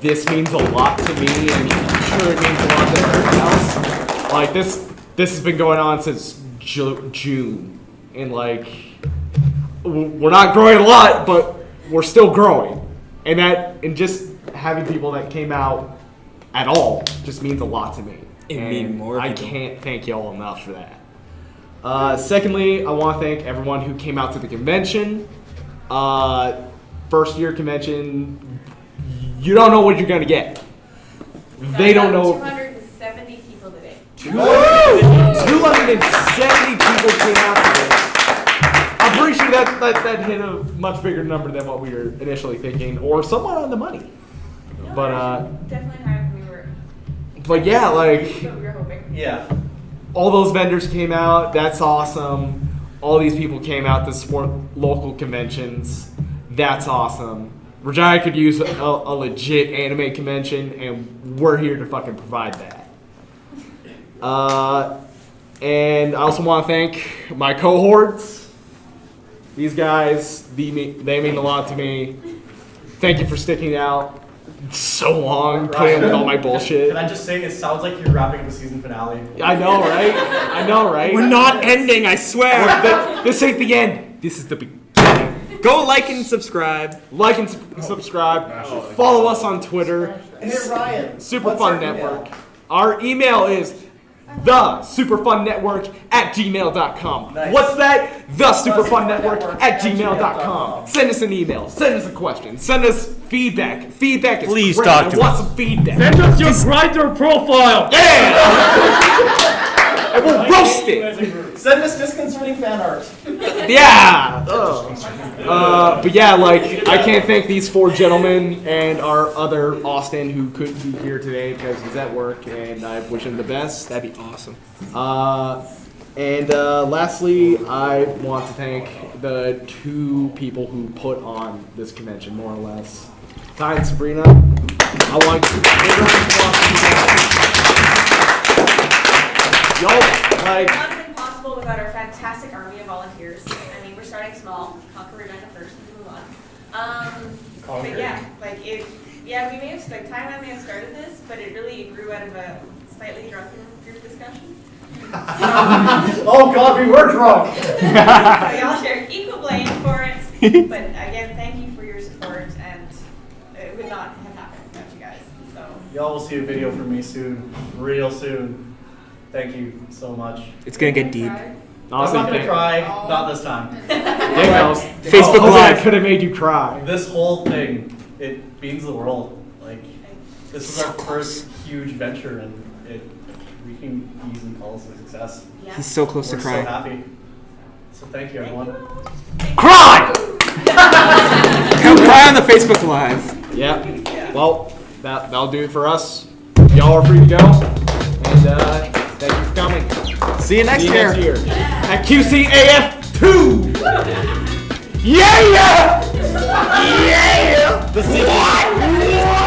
This means a lot to me, and I'm sure it means a lot to everyone else. Like, this has been going on since June. And, like, we're not growing a lot, but we're still growing. And just having people that came out at all just means a lot to me. It And means more I people. can't thank y'all enough for that. Secondly, I want to thank everyone who came out to the convention. First year convention, you don't know what you're going to get. They don't know. 270 people today. 270 people came out today. I'm pretty sure that hit a much bigger number than what we were initially thinking, or somewhat on the money. No, But actually, definitely higher than we were. but yeah, like What we were hoping. Yeah. all those vendors came out. That's awesome. All these people came out to support local conventions. That's awesome. Regina could use a legit anime convention, and we're here to fucking provide that. And I also want to thank my cohorts. These guys, they mean a lot to me. Thank you for sticking out so long, playing with all my bullshit. Can I just say, it sounds like you're wrapping up the season finale. I know, right? I know, right? We're not ending, I swear. This ain't the end. This is the beginning. Go like and subscribe. Like and subscribe. Follow us on Twitter. Hey, Ryan. Super what's Fun our email? Network. Our email is thesuperfunnetwork@gmail.com. Nice. What's that? Thesuperfunnetwork@gmail.com. Send us an email. Send us a question. Send us feedback. Feedback is Please great. talk I to want us. some feedback. Send us your Grindr profile. Yeah! And we'll roast it. Send us disconcerting fan art. Yeah. But yeah, like I can't thank these four gentlemen and our other Austin who couldn't be here today because he's at work, and I wish him the best. That'd be awesome. And lastly, I want to thank the two people who put on this convention, more or less, Ty and Sabrina. I want to give a round of applause to you guys. Y'all, like, It would not have been possible without our fantastic army of volunteers. I mean, we're starting small, conquer Regina first, and move on. But yeah, like it. Yeah, we may have like Ty and I may have started this, but it really grew out of a slightly drunken group discussion. Oh God, we were drunk. So y'all share equal blame for it. But again, thank you for your support, and it would not have happened without you guys. So Y'all will see a video from me soon, real soon. Thank you so much. It's gonna get deep. I'm not gonna cry, not this time. Facebook I Live. could have made you cry. This whole thing, it means the world. Like, this is our first huge venture, and we can easily call this a success. yeah. He's so close We're to so crying. happy. So thank you, everyone. Cry! Come cry on the Facebook Live. Yeah. Well, that'll do it for us. Y'all are free to go. And thank you for coming. See you next See you year. next year at QCAF 2. Yeah! Yeah! The what?